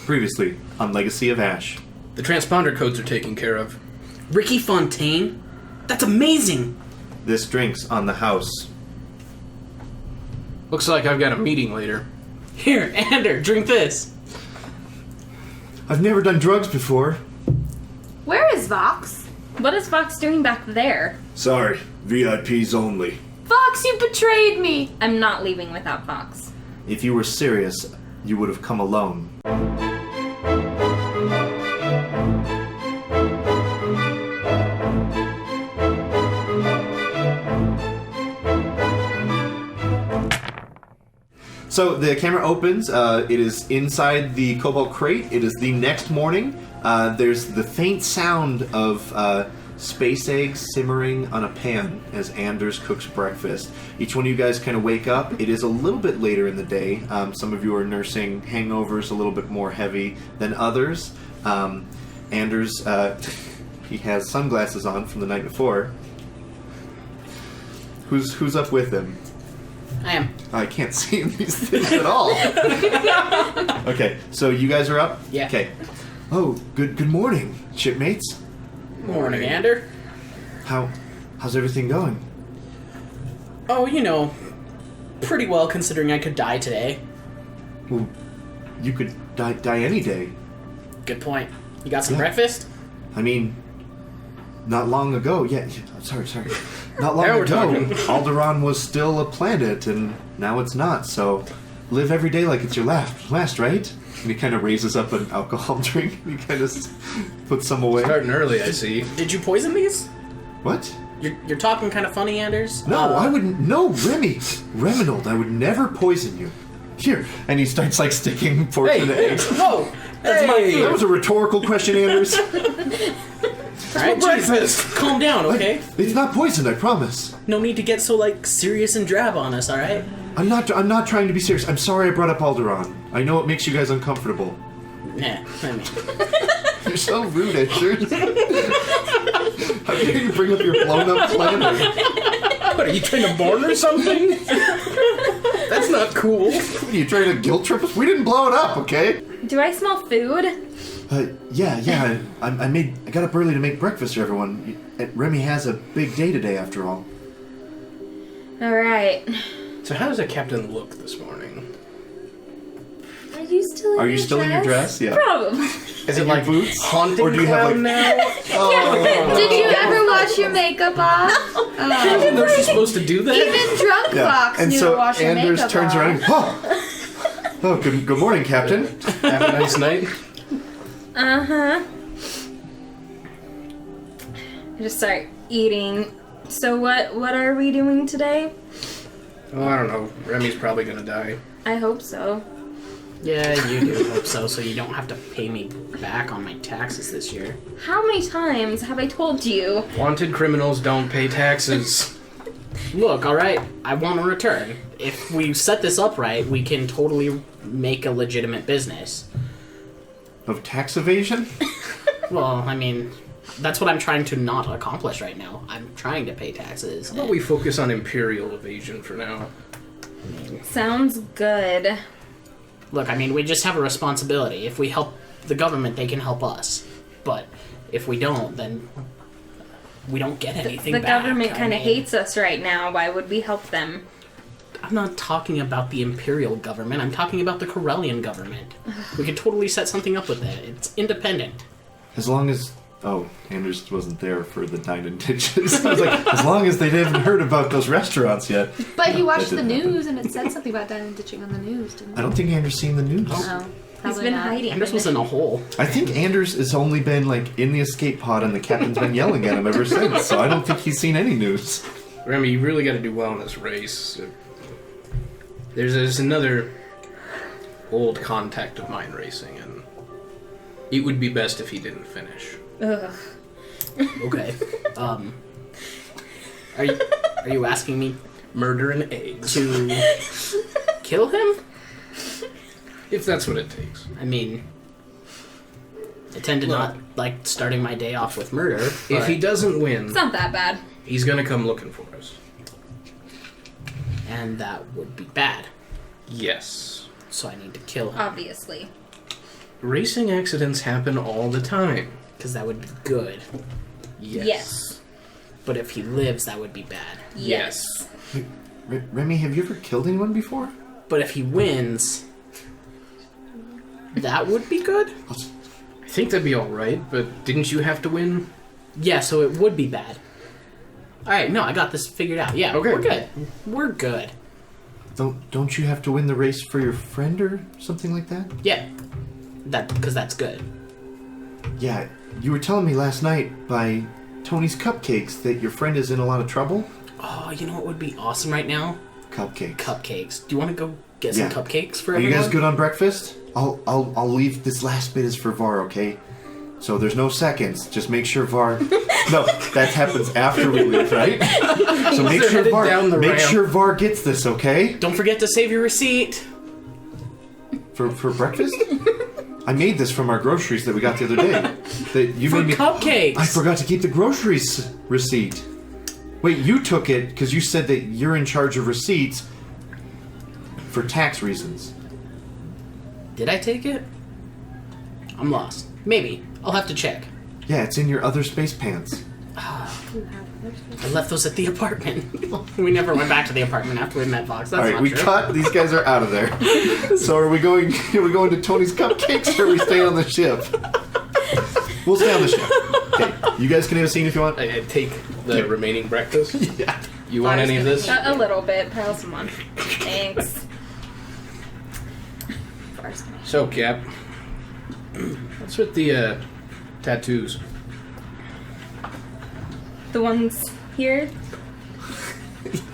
Previously on Legacy of Ash. The transponder codes are taken care of. Ricky Fontaine? That's amazing! This drink's on the house. Looks like I've got a meeting later. Here, Ander, drink this. I've never done drugs before. Where is Vox? What is Fox doing back there? Sorry, VIPs only. Vox, you betrayed me! I'm not leaving without Fox. If you were serious, you would have come alone. So the camera opens. It is inside the Kobolt Krayt. It is the next morning. There's the faint sound of space eggs simmering on a pan as Anders cooks breakfast. Each one of you guys kind of wake up. It is a little bit later in the day. Some of you are nursing hangovers a little bit more heavy than others. Anders, he has sunglasses on from the night before. Who's up with him? I am. I can't see these things at all. Okay, so you guys are up? Yeah. Okay. Oh, good morning, shipmates. Morning, Ander. How's everything going? Oh, you know, pretty well considering I could die today. Well, you could die any day. Good point. You got some breakfast? I mean, not long ago. Yeah, sorry. Not long Now we're ago, talking. Alderaan was still a planet, and now it's not. So, live every day like it's your last, right? And he kind of raises up an alcohol drink. He kind of puts some away. Starting early, I see. Did you poison these? What? You're talking kind of funny, Anders. No, I wouldn't. No, Remy, Reminold, I would never poison you. Here, and he starts like sticking forks in the eggs. Whoa! That's my food. That was a rhetorical question, Anders. Alright, breakfast. Calm down, okay? It's not poisoned, I promise. No need to get so, like, serious and drab on us, alright? I'm not trying to be serious. I'm sorry I brought up Alderaan. I know it makes you guys uncomfortable. Nah, I mean... You're so rude, Anders. How dare you bring up your blown-up planet? What, are you trying to born or something? That's not cool. What, are you trying to guilt trip us? We didn't blow it up, okay? Do I smell food? Yeah. I got up early to make breakfast for everyone. Remy has a big day today, after all. Alright. So how does a captain look this morning? Are you still in Are your you still in your dress? Yeah. Probably. Is it like boots? haunting Or do you have, clown like- now? Oh. Did you ever wash your makeup off? Even though she's supposed to do that? Even drunk Fox And knew so to wash your Anders makeup turns off. around. Oh, good morning, Captain. Have a nice night. Uh-huh. I just start eating. So what are we doing today? Oh, I don't know. Remy's probably gonna die. I hope so. Yeah, you do hope so you don't have to pay me back on my taxes this year. How many times have I told you? Wanted criminals don't pay taxes. Look, alright, I want a return. If we set this up right, we can totally make a legitimate business. Of tax evasion? Well, I mean, that's what I'm trying to not accomplish right now. I'm trying to pay taxes. How about we focus on imperial evasion for now? Sounds good. Look, I mean, we just have a responsibility. If we help the government, they can help us. But if we don't, then we don't get anything The back. government kind of hates us right now. Why would we help them? I'm not talking about the imperial government. I'm talking about the Corellian government. We could totally set something up with it. It's independent. As long as... Oh, Anders wasn't there for the dine and ditches. I was like, as long as they haven't heard about those restaurants yet. But he watched That the didn't news and it said something about diamond ditching on the news, didn't I don't think Anders seen the news. No, He's probably been not. hiding. Anders was in a hole. I think Anders has only been like in the escape pod and the captain's been yelling at him ever since, so I don't think he's seen any news. Remy, you really got to do well in this race. There's another old contact of mine racing, and it would be best if he didn't finish. Ugh. Okay. Are you asking me Murder and eggs. to kill him? If that's what it takes. I mean, I tend to not like starting my day off with murder. If he doesn't win, It's not that bad. he's gonna come looking for us. and that would be bad. Yes. So I need to kill him. Obviously. racing accidents happen all the time. Because that would be good. Yes. But if he lives, that would be bad. Yes. Remy, have you ever killed anyone before? But if he wins, that would be good? I think that'd be alright, but didn't you have to win? Yeah, so it would be bad. Alright, no, I got this figured out. Yeah, Okay. we're good. We're good. Don't you have to win the race for your friend or something like that? Yeah. Because that's good. Yeah, you were telling me last night by Tony's Cupcakes that your friend is in a lot of trouble. Oh, you know what would be awesome right now? Cupcakes. Cupcakes. Do you want to go get some Yeah. cupcakes for Are you everyone? guys good on breakfast? I'll leave this last bit is for Var, okay? So there's no seconds. Just make sure Var. No, that happens after we leave, right? So make They're sure headed Var. down the Make ramp. sure Var gets this, okay? Don't forget to save your receipt. For breakfast? I made this from our groceries that we got the other day. That you For made me. cupcakes. I forgot to keep the groceries receipt. Wait, you took it because you said that you're in charge of receipts for tax reasons. Did I take it? I'm lost. Maybe. I'll have to check. Yeah, it's in your other space pants. I left those at the apartment. We never went back to the apartment after we met Vox. That's All right, not we true. cut. These guys are out of there. So are we going? Are we going to Tony's Cupcakes or are we staying on the ship? We'll stay on the ship. Okay, you guys can have a scene if you want. I take the remaining breakfast. Yeah. You want any of this? A little bit. Pile some on. Thanks. So, Cap, what's with the tattoos? The ones here?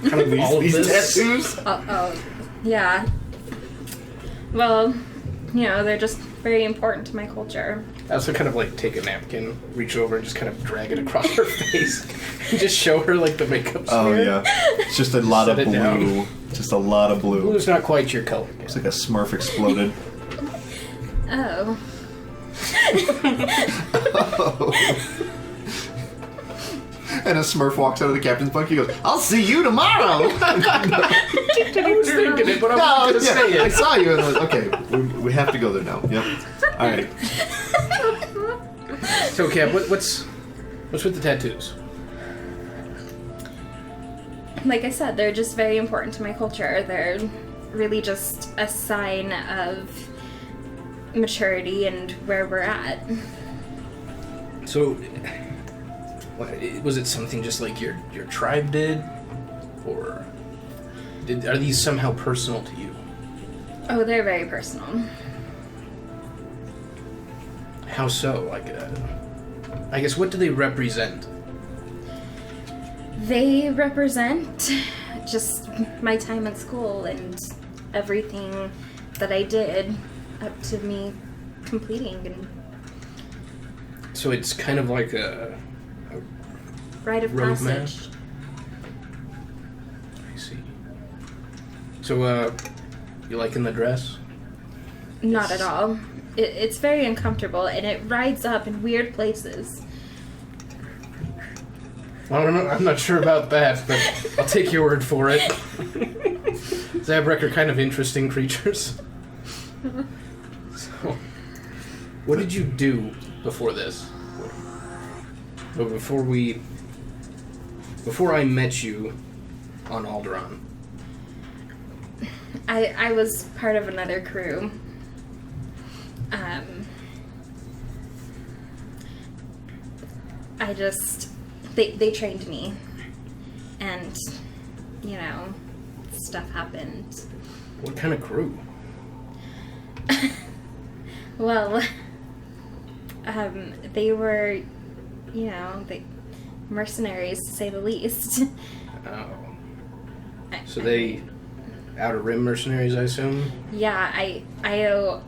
Kind of all of These this? tattoos. Oh, yeah. Well, you know, they're just very important to my culture. I also kind of like take a napkin, reach over, and just kind of drag it across her face, and just show her like the makeup Oh smear. yeah, it's just a lot of Set it down. blue. Just a lot of blue. Blue's not quite your color. It's like a Smurf exploded. Oh. And a Smurf walks out of the captain's bunk. He goes, "I'll see you tomorrow." I was thinking it, but I No, wasn't yeah, gonna say I it. saw you. And I was, okay, we have to go there now. Yep. All right. So, Cap, what's with the tattoos? Like I said, they're just very important to my culture. They're really just a sign of maturity and where we're at. So, was it something just like your tribe did, or are these somehow personal to you? Oh, they're very personal. How so? Like, I guess what do they represent? They represent just my time at school and everything that I did up to me completing and So it's kind of like a rite of Roadmap? passage. I see. So, you liking the dress? Not at all. It's very uncomfortable and it rides up in weird places. I don't know. I'm not sure about that, but I'll take your word for it. Zabrak are kind of interesting creatures. So, what did you do before this? Well, before I met you on Alderaan. I was part of another crew. They trained me. And, you know, stuff happened. What kind of crew? Well, they were, you know, mercenaries to say the least. Oh. So they Outer Rim mercenaries, I assume? Yeah, I owe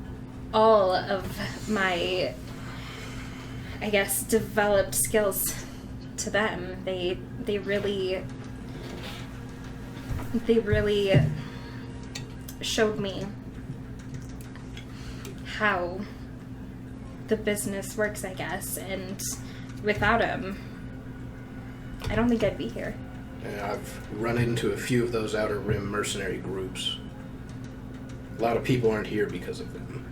all of my, I guess, developed skills to them. They really showed me how the business works, I guess, and without them, I don't think I'd be here. I've run into a few of those Outer Rim mercenary groups. A lot of people aren't here because of them.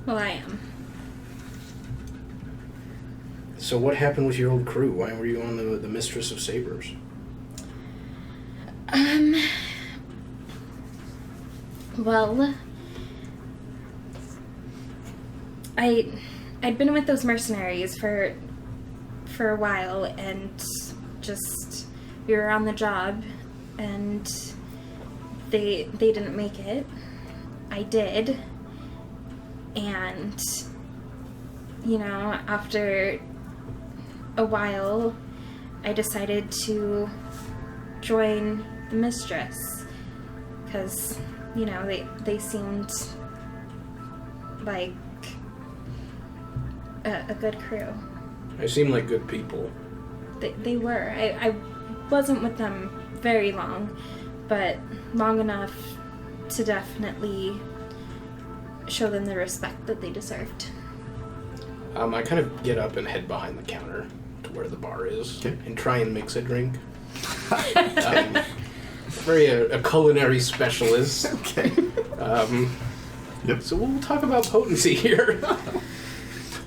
Well, I am. So what happened with your old crew? Why were you on the Mistress of Sabers? Well, I'd been with those mercenaries for a while, and just we were on the job, and they didn't make it. I did, and after a while, I decided to join the Mistress because they seemed like a good crew. They seem like good people. They were. I wasn't with them very long, but long enough to definitely show them the respect that they deserved. I kind of get up and head behind the counter to where the bar is and try and mix a drink. Very a culinary specialist. Okay. Yep. So we'll talk about potency here.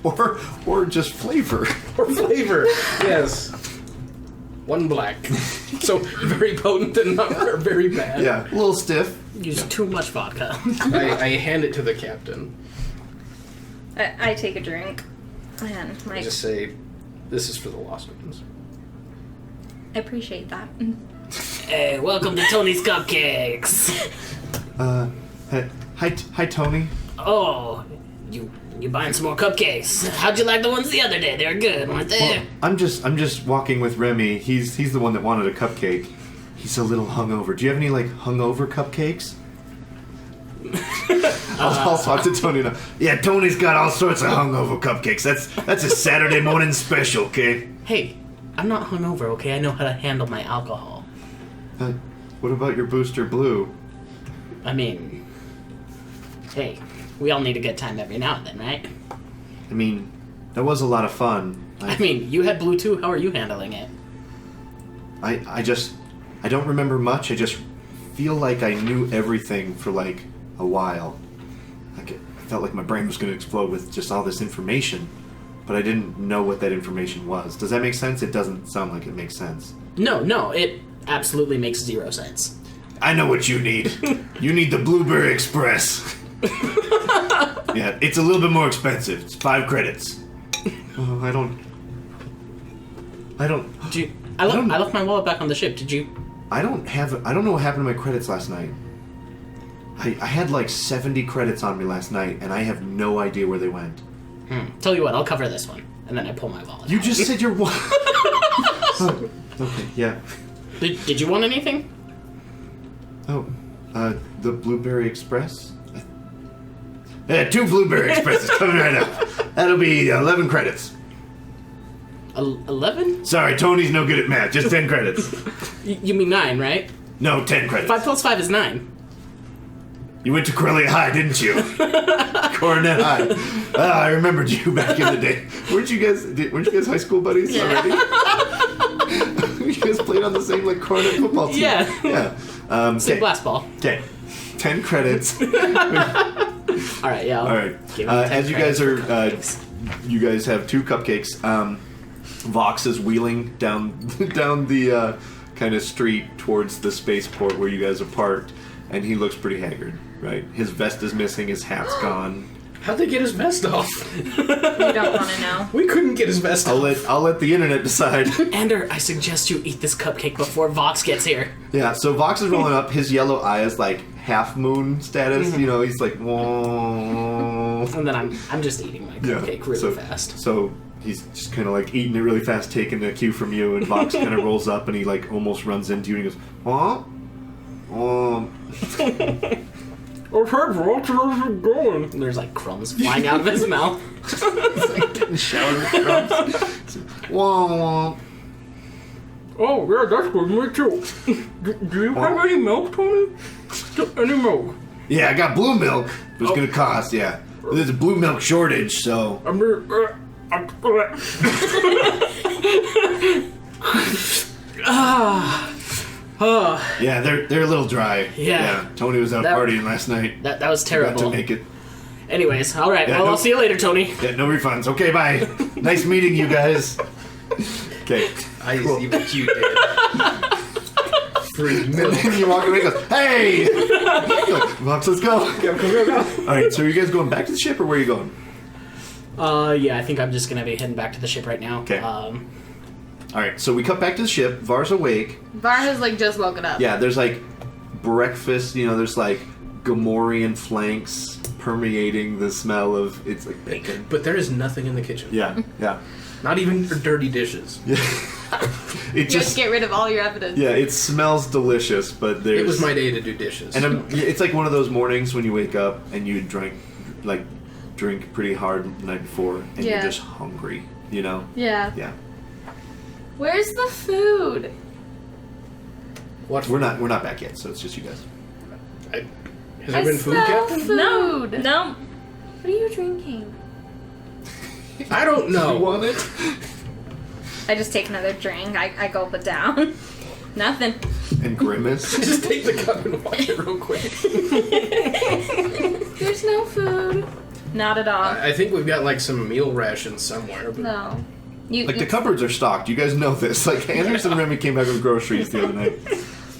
Or just flavor. Or flavor, yes. 1 black. So very potent and not very bad. Yeah, a little stiff. Use too much vodka. I hand it to the captain. I take a drink, and I just say, this is for the lost ones. I appreciate that. Hey, welcome to Tony's Cupcakes. Hi, Tony. Oh, you buying some more cupcakes? How'd you like the ones the other day? They were good, weren't they? Well, I'm just walking with Remy. He's the one that wanted a cupcake. He's a little hungover. Do you have any hungover cupcakes? I'll talk to Tony now. Yeah, Tony's got all sorts of hungover cupcakes. That's a Saturday morning special, okay? Hey, I'm not hungover, okay? I know how to handle my alcohol. What about your Booster Blue? I mean, hey, we all need a good time every now and then, right? I mean, that was a lot of fun. I mean, you had Blue too. How are you handling it? I don't remember much. I just feel like I knew everything for a while. I felt like my brain was going to explode with just all this information, but I didn't know what that information was. Does that make sense? It doesn't sound like it makes sense. No, it absolutely makes 0 sense. I know what you need. You need the Blueberry Express. Yeah, it's a little bit more expensive. It's 5 credits. Oh, I don't. I left my wallet back on the ship. Did you? I don't know what happened to my credits last night. I had 70 credits on me last night, and I have no idea where they went. Tell you what, I'll cover this one. And then I pull my wallet You out. just said you're one. Oh, okay, yeah. Did you want anything? Oh, the Blueberry Express? Yeah, 2 Blueberry Expresses coming right up. That'll be 11 credits. 11? Sorry, Tony's no good at math. Just 10 credits. You mean 9, right? No, 10 credits. 5 plus 5 is 9. You went to Corellia High, didn't you? Coronet High. I remembered you back in the day. Weren't you guys high school buddies already? You guys played on the same Coronet football team. Yeah. Same blast ball. Okay. 10 credits. Alright, yeah. Alright. As you guys you guys have 2 cupcakes. Vox is wheeling down the kind of street towards the spaceport where you guys are parked, and he looks pretty haggard, right? His vest is missing, his hat's gone. How'd they get his vest off? You don't want to know. We couldn't get his vest off. I'll let the internet decide. Ander, I suggest you eat this cupcake before Vox gets here. Yeah, so Vox is rolling up. His yellow eye is half moon status. You know, he's whoa. And then I'm just eating my cupcake really fast. So he's just kind of eating it really fast, taking a cue from you, and Vox kind of rolls up and he almost runs into you and he goes, "Huh? I've heard Vox, where's it going?" And there's crumbs flying out of his mouth. He's getting showered with crumbs. Wah. Oh, yeah, that's good. Me too. Do you have any milk, Tony? Any milk? Yeah, I got blue milk. It was going to cost, yeah. There's a blue milk shortage, so... Yeah, they're a little dry. Yeah. Tony was out partying last night. That was terrible. Got to make it. Anyways, all right. Yeah, well, no- I'll see you later, Tony. Yeah, no refunds. Okay, bye. Nice meeting you guys. Okay. I see what you did. Free milk. And you walk away and goes, hey! You're like, Vox, let's go. Alright, so are you guys going back to the ship or where are you going? Yeah, I think I'm just gonna be heading back to the ship right now. Okay. Alright, so we cut back to the ship. Var's awake. Var has like just woken up. Yeah, there's like breakfast, there's like Gamorrean flanks permeating the smell of, it's like bacon. But there is nothing in the kitchen. Yeah. Not even dirty dishes. Yeah. It Just get rid of all your evidence. Yeah, it smells delicious, but there's... It was my day to do dishes. And it's like one of those mornings when you wake up and you drink pretty hard the night before, and you're just hungry, Yeah. Yeah. Where's the food? What? We're not back yet, so it's just you guys. Has there been food, smell Captain? food. No. What are you drinking? I don't know. You want it? I just take another drink. I gulp it down. Nothing. And grimace. Just take the cup and watch it real quick. There's no food. Not at all. I think we've got like some meal rations somewhere. But No. Like the cupboards are stocked. You guys know this. Like Anders and Remy came back with groceries the other night.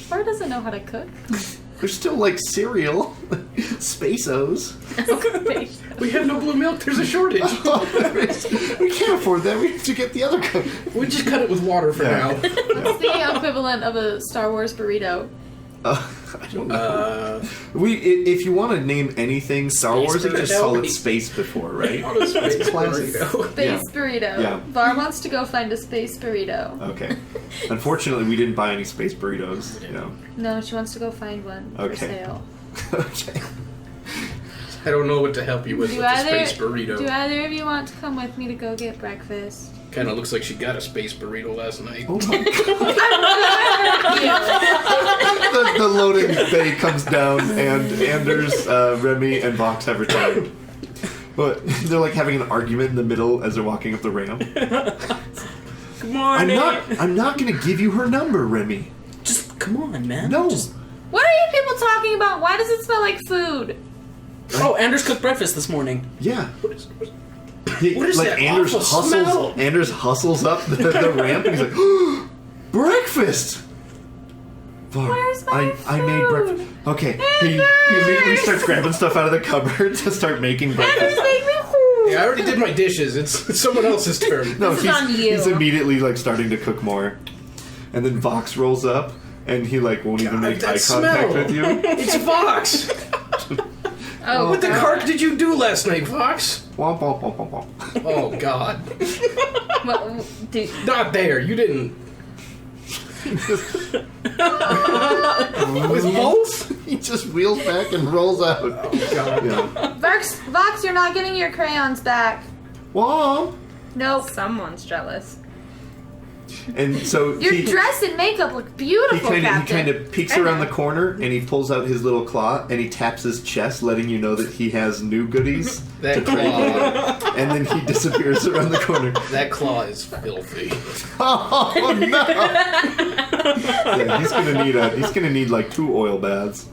Var doesn't know how to cook. There's still like cereal, Space-Os. we have no blue milk. There's a shortage. We can't afford that. We have to get the other cup. We just cut it with water for now. What's the equivalent of a Star Wars burrito? I don't know. If you want to name anything Star Wars, you just call it space before, right? It's classic. Space burrito. Yeah. Var wants to go find a space burrito. Okay. Unfortunately, we didn't buy any space burritos. No, she wants to go find one for Okay. sale. Okay. I don't know what to help you with the space burrito. Do either of you want to come with me to go get breakfast? Kind of looks like she got a space burrito last night. Oh my god. the loading bay comes down, and Anders, Remy, and Vox have returned. But they're like having an argument in the middle as they're walking up the ramp. Good morning. I'm not gonna give you her number, Remy. Just come on, man. No. What are you people talking about? Why does it smell like food? Oh, Anders cooked breakfast this morning. Yeah. What is Like that Anders awful smell? Anders hustles up the ramp and he's like, breakfast. Var, Where's my I made food? breakfast. Okay. He immediately starts grabbing stuff out of the cupboard to start making breakfast. Make me food. Yeah, I already did my dishes. It's someone else's turn. No, This is on you. he's immediately like starting to cook more. And then Vox rolls up and he like won't even make that eye contact smell. with you. It's Vox. Oh, What the cark did you do last night, Vox? Womp womp womp womp womp. Oh God. Well, dude, Not there. You didn't. With both? He just wheels back and rolls out. Oh God. Yeah. Vox, you're not getting your crayons back. Womp. Nope. someone's jealous. And so Your he, dress and makeup look he beautiful, kind Captain. of peeks around the corner and he pulls out his little claw and he taps his chest, letting you know that he has new goodies. That claw. And then he disappears around the corner. That claw is filthy. Oh no! Yeah, he's gonna need like 2 oil baths.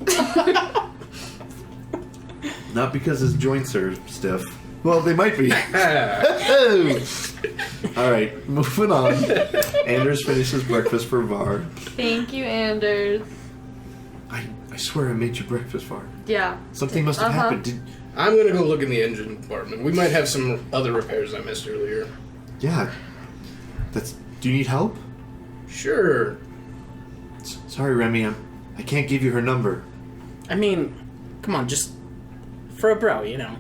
Not because his joints are stiff. Well, they might be. All right, moving on. Anders finishes breakfast for Var. Thank you, Anders. I swear I made you breakfast, Var. Yeah. Something must have happened. I'm gonna go look in the engine compartment. We might have some other repairs I missed earlier. Yeah. Do you need help? Sure. Sorry, Remy. I can't give you her number. I mean, come on, just for a bro, you know.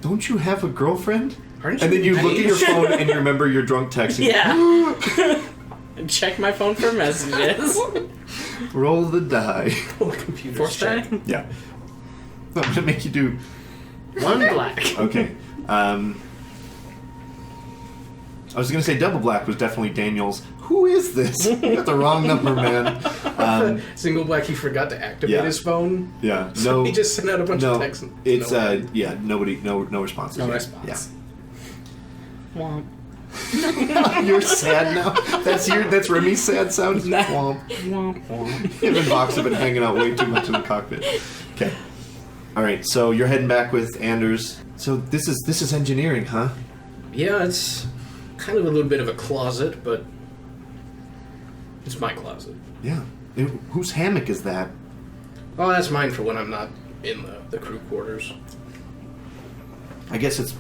Don't you have a girlfriend? Aren't And then you look at your engaged? phone and you remember you're drunk texting. Yeah. Check my phone for messages. Roll the die. Computer Force check. die? Yeah. I'm gonna make you do. One black. Okay. I was gonna say double black was definitely Daniel's. Who is this? You got the wrong number, man. Single black, he forgot to activate Yeah. his phone. Yeah. So No. he just sent out a bunch no. of texts. It's No. yeah. Nobody. No responses. No yet. response. Womp. Yeah. You're sad now. That's Remy's sad sound. Nah. Womp. Womp womp. Him and Vox have been hanging out way too much in the cockpit. Okay. All right, so you're heading back with Anders. So this is engineering, huh? Yeah, it's kind of a little bit of a closet, but it's my closet. Yeah. Whose hammock is that? Oh, that's mine for when I'm not in the crew quarters. I guess it's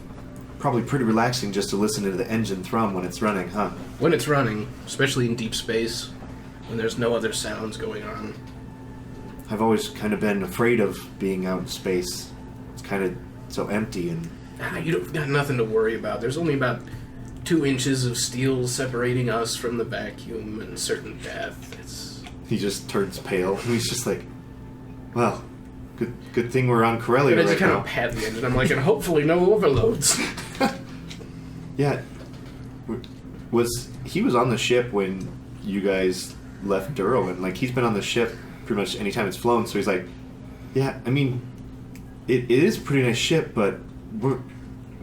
probably pretty relaxing just to listen to the engine thrum when it's running, huh? When it's running, especially in deep space, when there's no other sounds going on. I've always kind of been afraid of being out in space. It's kind of so empty and... You don't got nothing to worry about. There's only about 2 inches of steel separating us from the vacuum and certain death. He just turns pale. He's just like, well, good thing we're on Corellia I right just kind now. of pat the engine. I'm like, and hopefully no overloads. Yeah. He was on the ship when you guys left Duro, and like he's been on the ship pretty much any time it's flown, so he's like, yeah, I mean, it is a pretty nice ship, but we're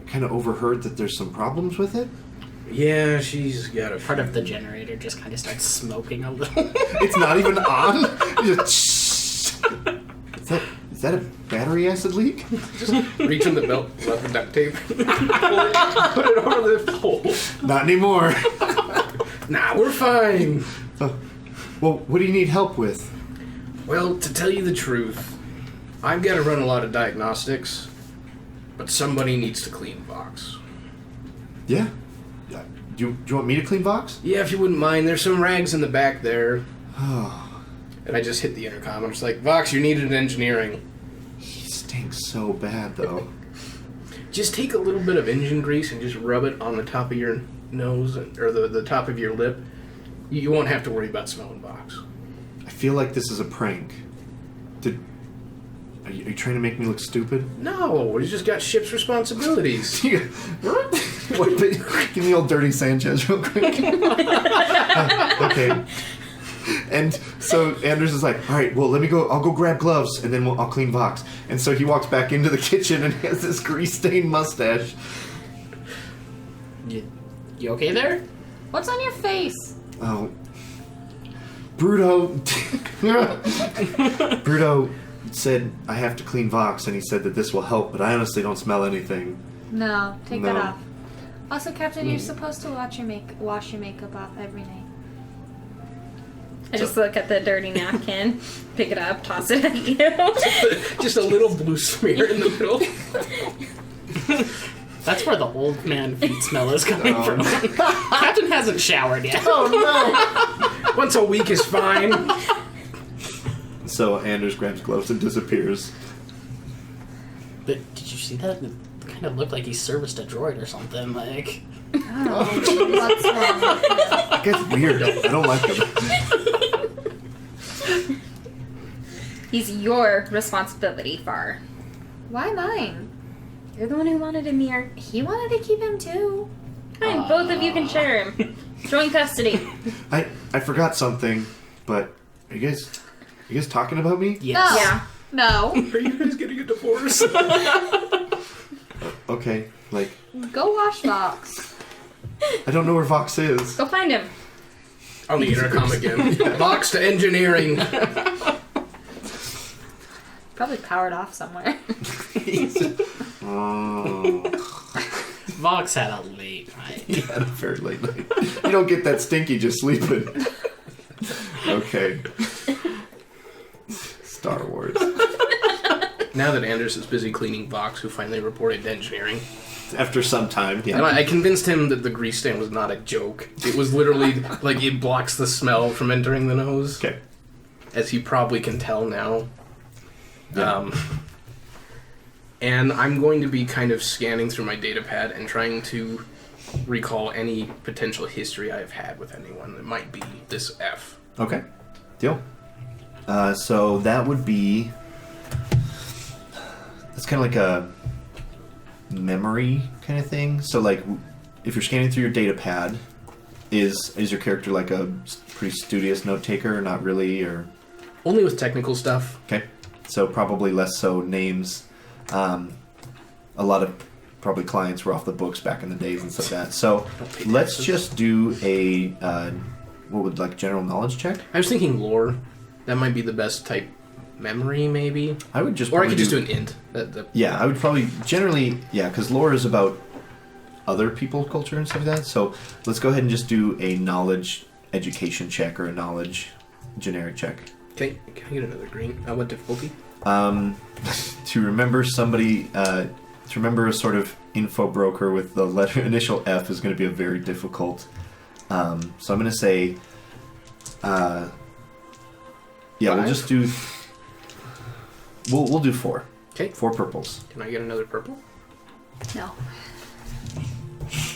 kind of overheard that there's some problems with it. Yeah, she's got a Part of the generator just kind of starts smoking a little. It's not even on. You just is that a battery acid leak? Just reach in the belt, let the duct tape, put it over the hole. Not anymore. Nah, we're fine. Well, what do you need help with? Well, to tell you the truth, I've got to run a lot of diagnostics, but somebody needs to clean Vox. Yeah. Do you want me to clean Vox? Yeah, if you wouldn't mind, there's some rags in the back there. And I just hit the intercom. I'm just like, Vox, you needed engineering. He stinks so bad, though. Just take a little bit of engine grease and just rub it on the top of your nose, or the top of your lip. You won't have to worry about smelling Vox. I feel like this is a prank. Are you trying to make me look stupid? No, he's just got ship's responsibilities. What, give me old Dirty Sanchez real quick. Okay. And so Anders is like, all right, well, let me go. I'll go grab gloves, and then I'll clean Vox. And so he walks back into the kitchen and has this grease-stained mustache. You okay there? What's on your face? Oh. Bruto. Bruto said I have to clean Vox, and he said that this will help, but I honestly don't smell anything. No, take that No. off. Also, Captain, you're supposed to wash your makeup off every night. I just look at the dirty napkin, pick it up, toss it at you. Just a little blue smear in the middle. That's where the old man feet smell is coming from. Captain hasn't showered yet. Oh, no! Once a week is fine. So Anders grabs gloves and disappears. But did you see that? It kind of looked like he serviced a droid or something. Like, Oh, what's wrong with you? That guy's weird. I don't like him. He's your responsibility, Var. Why mine? You're the one who wanted him here. He wanted to keep him too. Fine, both of you can share him. Joint custody. I forgot something, but are you guys talking about me? yes. Yeah. No. Are you guys getting a divorce? Okay, like, Go wash Vox. I don't know where Vox is. Go find him. On the intercom again. Vox to engineering. Probably powered off somewhere. Oh. Vox had a late night. He had a very late night. You don't get that stinky just sleeping. Okay. Star Wars. Now that Anders is busy cleaning Vox, who finally reported to engineering, After some time, yeah. and I convinced him that the grease stain was not a joke. It was literally like it blocks the smell from entering the nose, Okay. as you probably can tell now. Yeah. And I'm going to be kind of scanning through my data pad and trying to recall any potential history I've had with anyone that might be this F. Okay. Deal. So that would be... That's kind of like a memory kind of thing. So like, if you're scanning through your data pad, is your character like a pretty studious note taker? Not really, or... Only with technical stuff. Okay. So probably less so names. A lot of probably clients were off the books back in the days and stuff like that. So let's just do a what would like general knowledge check? I was thinking lore. That might be the best type memory, maybe. I would just Or I probably could just do an int. Yeah, I would probably generally because lore is about other people's culture and stuff like that. So let's go ahead and just do a knowledge education check or a knowledge generic check. Okay, can I get another green? What difficulty? To remember somebody, to remember a sort of info broker with the letter initial F is going to be a very difficult. So I'm going to say, yeah, we'll just do. We'll do 4. Okay. 4 purples. Can I get another purple? No.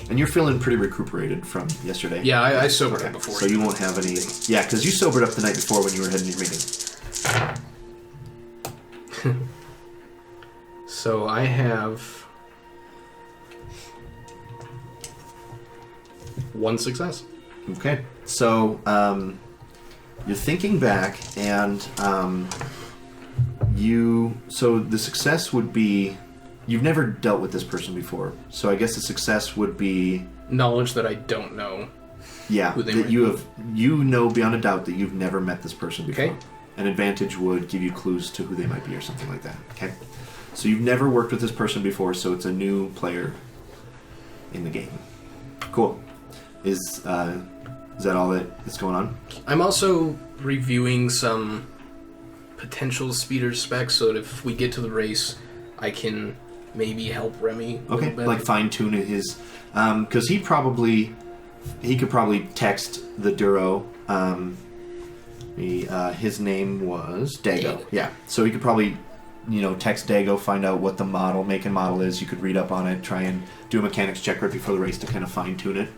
And you're feeling pretty recuperated from yesterday. Yeah, I sobered up before. So you won't have any. Yeah, because you sobered up the night before when you were heading to your meeting. So I have 1 success. Okay. So you're thinking back, and so the success would be you've never dealt with this person before. So I guess the success would be Knowledge that I don't know. yeah, Who they that might you know beyond a doubt that you've never met this person before. Okay. An advantage would give you clues to who they might be or something like that. Okay. So you've never worked with this person before, so it's a new player in the game. Cool. Is that all that is going on? I'm also reviewing some potential speeder specs so that if we get to the race, I can maybe help Remy a Okay, little bit. like fine tune his, because he could probably text the Duro. His name was Dago. Dago. Yeah, so he could probably, text Dago, find out what the make and model is. You could read up on it, try and do a mechanics check right before the race to kind of fine tune it.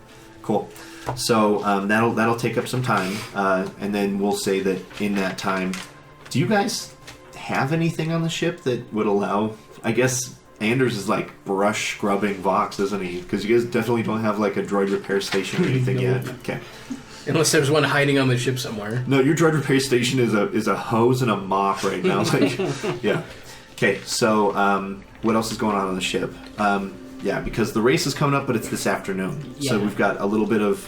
Cool. So that'll take up some time, and then we'll say that in that time, do you guys have anything on the ship that would allow? I guess Anders is like brush scrubbing Vox, isn't he? Because you guys definitely don't have like a droid repair station or anything yet. Okay. Unless there's one hiding on the ship somewhere. No, your droid repair station is a hose and a mop right now. Like, yeah. Okay. So what else is going on the ship? Yeah, because the race is coming up, but it's this afternoon. Yeah. So we've got a little bit of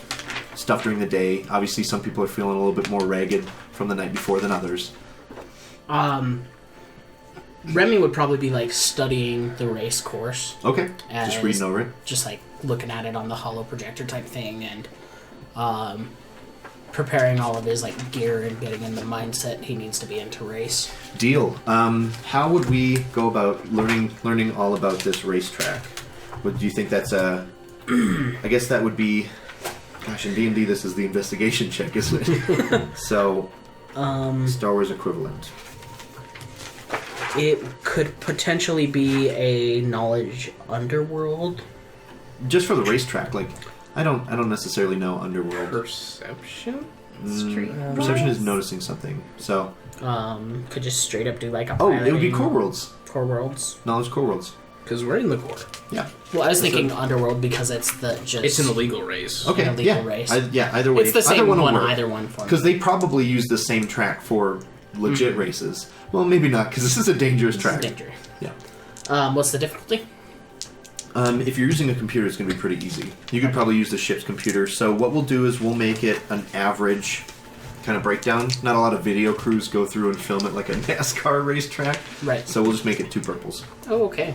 stuff during the day. Obviously, some people are feeling a little bit more ragged from the night before than others. Remy would probably be like studying the race course. Okay. Just reading over it. Just like looking at it on the holo projector type thing and preparing all of his like gear and getting in the mindset he needs to be in to race. Deal. How would we go about learning all about this racetrack? Do you think that's a? I guess that would be. Gosh, in D&D, this is the investigation check, isn't it? So, Star Wars equivalent. It could potentially be a knowledge underworld. Just for the racetrack, like I don't necessarily know underworld. Perception? Perception is noticing something. So, Could just straight up do like a it would be piloting- core worlds. Core worlds. Knowledge core worlds. Because we're in the core. Yeah. Well, I was thinking underworld because it's It's an illegal race. Okay. An illegal Yeah. race. Either way. It's the same either one. either one for me. Because they probably use the same track for legit races. Well, maybe not, because this is a dangerous track. Danger. Yeah. What's the difficulty? If you're using a computer, it's going to be pretty easy. You could probably use the ship's computer. So what we'll do is we'll make it an average kind of breakdown. Not a lot of video crews go through and film it like a NASCAR racetrack. Right. So we'll just make it 2 purples. Oh, okay.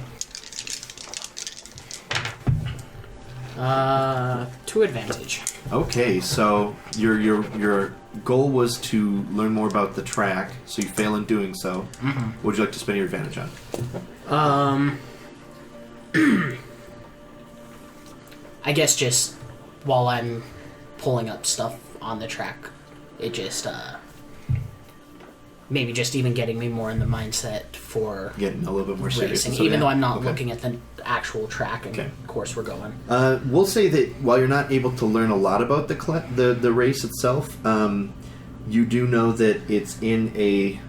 2 advantage. Okay, so your goal was to learn more about the track, so you fail in doing so. Mm-hmm. What would you like to spend your advantage on? I guess just while I'm pulling up stuff on the track, it just maybe just even getting me more in the mindset for Getting a little bit more serious. racing, So, even yeah. though I'm not Okay. looking at the actual track and Okay. course we're going. We'll say that while you're not able to learn a lot about the race itself, you do know that it's in a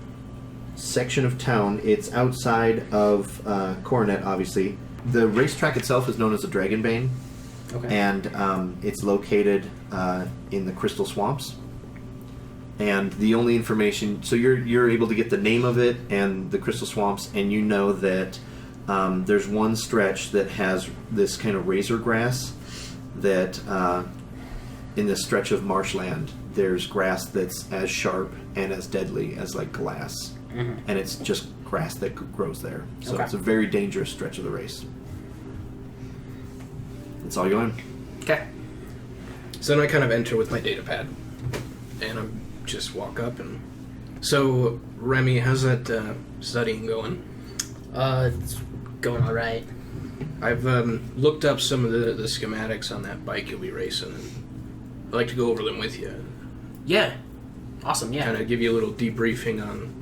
section of town. It's outside of Coronet, obviously. The racetrack itself is known as the Dragonbane, Okay. and it's located in the Crystal Swamps. And the only information, so you're able to get the name of it and the Crystal Swamps, and you know that there's one stretch that has this kind of razor grass that in this stretch of marshland, there's grass that's as sharp and as deadly as like glass. and it's just grass that grows there. So Okay. it's a very dangerous stretch of the race. That's all you learn. Okay. So then I kind of enter with my data pad, and I just walk up and... So, Remy, how's that studying going? It's going all right. I've looked up some of the schematics on that bike you'll be racing, and I'd like to go over them with you. Yeah. Awesome, yeah. Kind of give you a little debriefing on...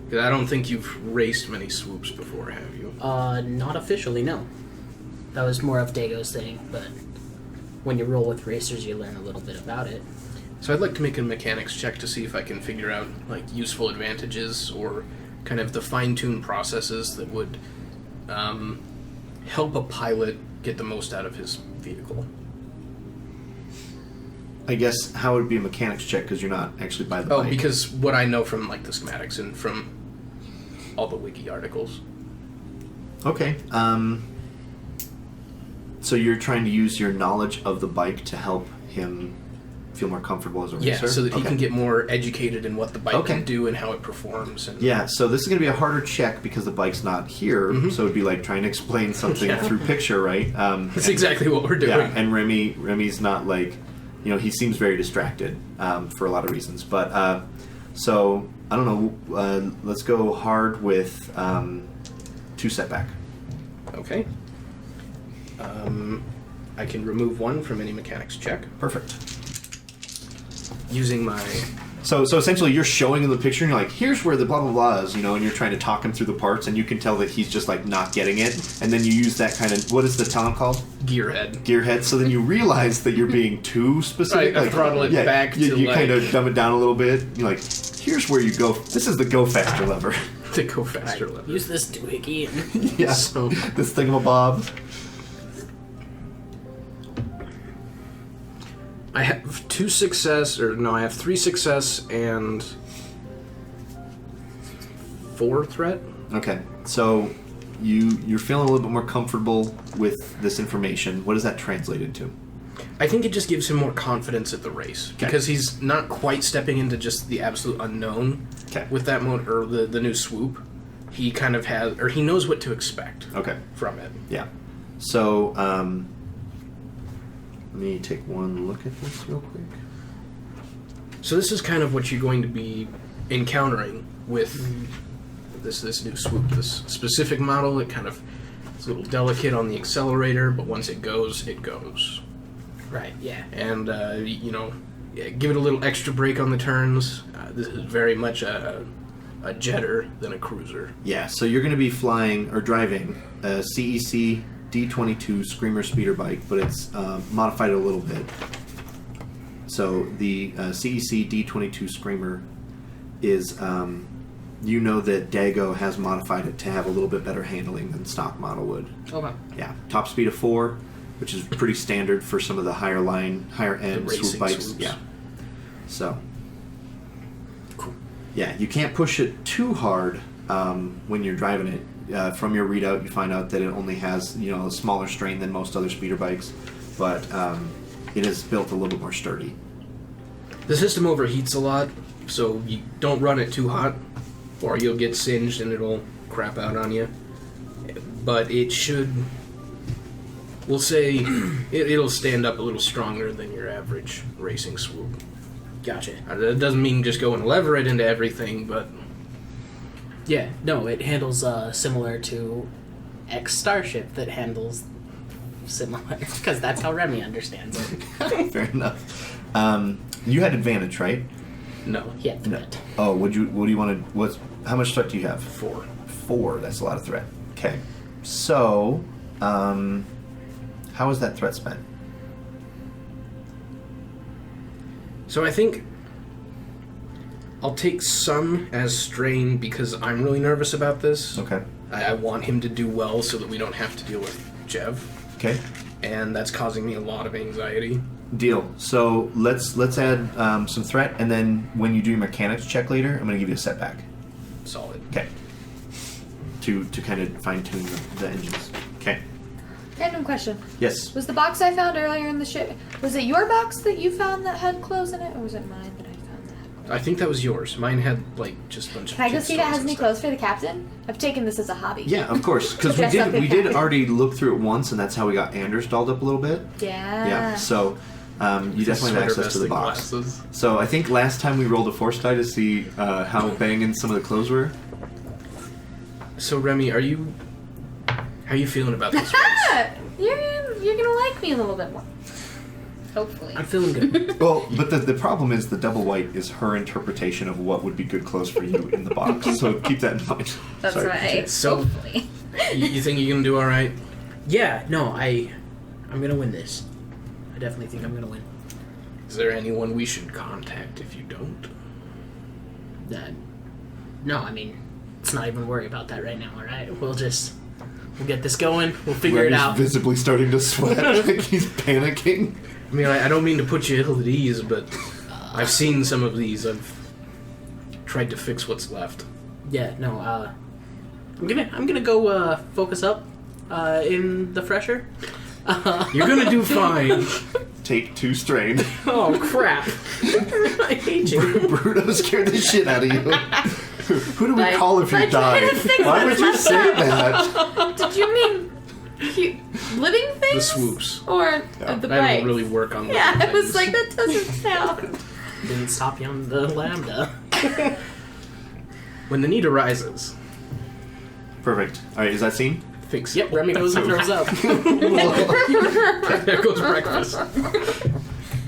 Because I don't think you've raced many swoops before, have you? Not officially, no. That was more of Dago's thing, but when you roll with racers, you learn a little bit about it. So I'd like to make a mechanics check to see if I can figure out, like, useful advantages or kind of the fine-tuned processes that would help a pilot get the most out of his vehicle. I guess how would it be a mechanics check because you're not actually by the bike? Oh, because what I know from, like, the schematics and from all the wiki articles. Okay. So you're trying to use your knowledge of the bike to help him feel more comfortable as a racer? Yeah, so that he Okay. can get more educated in what the bike Okay. can do and how it performs. And Yeah, so this is going to be a harder check because the bike's not here, so it'd be like trying to explain something Yeah. through picture, right? That's exactly what we're doing. Yeah, and Remy's not like, he seems very distracted for a lot of reasons. But, so, I don't know, let's go hard with 2 setback. Okay. I can remove 1 from any mechanics check Perfect. using my... So essentially you're showing him the picture and you're like, here's where the blah blah blah is, and you're trying to talk him through the parts, and you can tell that he's just like not getting it, and then you use that kind of, what is the talent called? gearhead. Gearhead. So then you realize that you're being too specific. Right, I throttle it back you, to, you like- kind of dumb it down a little bit. You're like, here's where you go. This is the go faster lever. To go faster level. Use this doohickey. And Yeah. So- This thingamabob. I have 3 success and 4 threat. Okay. So you're feeling a little bit more comfortable with this information. What does that translate into? I think it just gives him more confidence at the race because he's not quite stepping into just the absolute unknown Okay. with that mode or the new swoop. He kind of has, or he knows what to expect Okay. from it. Yeah. So, let me take one look at this real quick. So this is kind of what you're going to be encountering with this new swoop, this specific model. It kind of is a little delicate on the accelerator, but once it goes, it goes. right, yeah. And give it a little extra brake on the turns. This is very much a jetter than a cruiser. Yeah, so you're going to be flying or driving a CEC D22 Screamer speeder bike, but it's modified a little bit. So the CEC D22 Screamer is, that Dago has modified it to have a little bit better handling than stock model would. Okay. Yeah, top speed of 4, which is pretty standard for some of the higher end The swoop racing bikes. swoops. Yeah. So, yeah, you can't push it too hard when you're driving it. From your readout, you find out that it only has a smaller strain than most other speeder bikes, but it is built a little bit more sturdy. The system overheats a lot, so you don't run it too hot, or you'll get singed and it'll crap out on you. But it should, we'll say, it'll stand up a little stronger than your average racing swoop. Gotcha. That doesn't mean just go and lever it into everything, but Yeah, no, it handles similar to X Starship that handles similar, because that's how Remy understands it. Fair enough. You had advantage, right? no. He had No. threat. Oh, what do you want to? How much threat do you have? 4. 4. That's a lot of threat. Okay. So, how is that threat spent? So I think I'll take some as strain because I'm really nervous about this. Okay. I want him to do well so that we don't have to deal with Jev, Okay. and that's causing me a lot of anxiety. Deal. So let's add some threat, and then when you do your mechanics check later, I'm going to give you a setback. Solid. Okay. To kind of fine tune the engines. Okay. Random question. Yes. Was the box I found earlier in the ship, was it your box that you found that had clothes in it, or was it mine that I found that had I think that was yours. Mine had, like, just a bunch of Can I go kids' see if it toys has and any stuff. clothes for the captain? I've taken this as a hobby. Yeah, of course, because Dress up in we did khaki. already look through it once, and that's how we got Anders dolled up a little bit. Yeah. Yeah, so you definitely have access to the box. Glasses. So I think last time we rolled a force die to see how banging some of the clothes were. So, Remy, how are you feeling about this race? You're gonna like me a little bit more. Hopefully. I'm feeling good. Well, but the problem is the double white is her interpretation of what would be good clothes for you in the box. So keep that in mind. That's Sorry. right. So- Hopefully. You think you're gonna do all right? Yeah, no, I'm gonna win this. I definitely think I'm gonna win. Is there anyone we should contact if you don't? No, I mean, let's not even worry about that right now, alright? We'll get this going, we'll figure it Remy's out. visibly starting to sweat, like he's panicking. I mean, I don't mean to put you ill at ease, but I've seen some of these. I've tried to fix what's left. Yeah, no, I'm gonna go focus up in the fresher. You're gonna do fine. Take 2 strain. Oh crap! I hate you. Bruto scared the shit out of you. Who do we I- call if you I tried die? to fix Why what's would you left say up. that? Did you mean living things? The swoops. Or Yeah. the I bites? didn't really work on Yeah, living I was things. like, that doesn't sound. Didn't stop you on the lambda. When the need arises, Perfect. Alright, is that scene? fix Yep, Remy goes and throws up. There goes breakfast.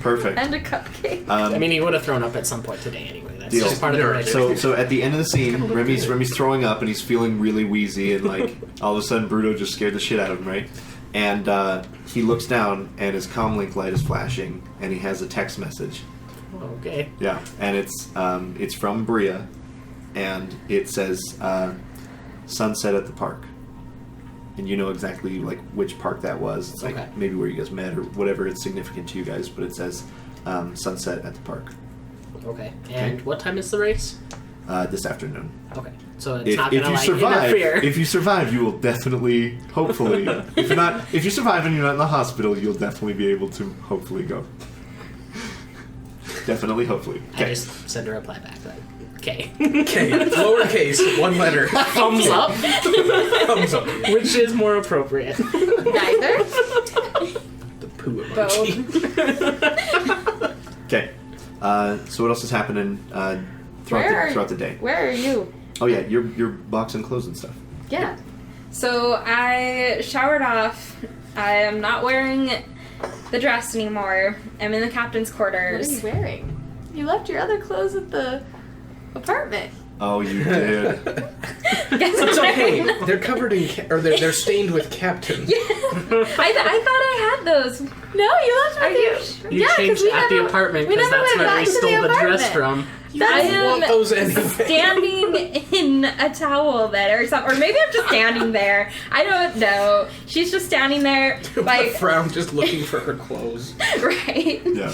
Perfect. And a cupcake. I mean, he would have thrown up at some point today anyway. That's Deal. just part of the race. So at the end of the scene, Remy's throwing up and he's feeling really wheezy and like all of a sudden Bruto just scared the shit out of him, right? And he looks down and his comlink light is flashing and he has a text message. Okay. Yeah, and it's from Bria, and it says sunset at the park. And you know exactly like which park that was. It's like Okay. maybe where you guys met or whatever. It's significant to you guys, but it says sunset at the park Okay. And what time is the race? this afternoon. Okay. So it's not If gonna you like survive, interfere. if you survive, you will definitely, hopefully, if you survive and you're not in the hospital, you'll definitely be able to hopefully go. Definitely, hopefully. I just send a reply back like, okay. Okay, lowercase, 1 letter. Thumbs up. Thumbs up. Which is more appropriate? Neither. The poo emoji. Okay. So what else is happening throughout the day? Where are you? Oh yeah, your box and clothes and stuff. Yeah. So I showered off. I am not wearing the dress anymore. I'm in the captain's What are quarters. you wearing? You left your other clothes at the apartment. Oh, you did. It's okay. They're covered in, they're stained with Captain. I thought I had those. No, you left Are with you- You Yeah, 'cause changed we at the never- apartment we because never that's went where back we to the stole the dress apartment. from. I want am those anyway. standing in a towel then or something. Or maybe I'm just standing there. I don't know. She's just standing there like Frown just looking for her clothes. right. Yeah.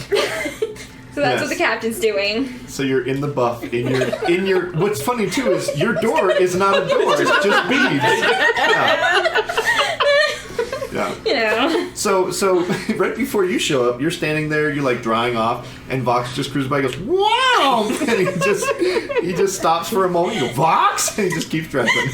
So that's Yes. what the captain's doing. So you're in the buff in your. What's funny too is your door is not a door; it's just beads. Yeah. You know. So right before you show up, you're standing there, you're like drying off, and Vox just cruises by and goes, "Wow!" And he just stops for a moment. You go, "Vox," and he just keeps dressing.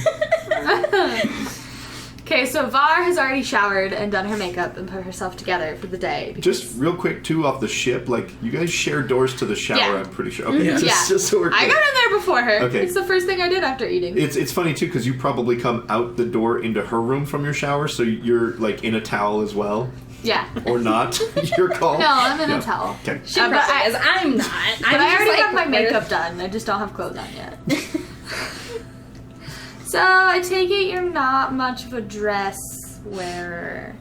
Okay, so Var has already showered and done her makeup and put herself together for the day. Just real quick too, off the ship, like you guys share doors to the shower. Yeah. I'm pretty sure. Okay, Yeah. just so we're I clear. got in there before her. Okay. It's the first thing I did after eating. It's funny too because you probably come out the door into her room from your shower, so you're like in a towel as well, Yeah. or not. Your call. No, I'm in Yeah. a towel. Okay. She but probably I- is. I'm not. But I'm I just already like, have my where- makeup done. I just don't have clothes on yet. So I take it you're not much of a dress wearer.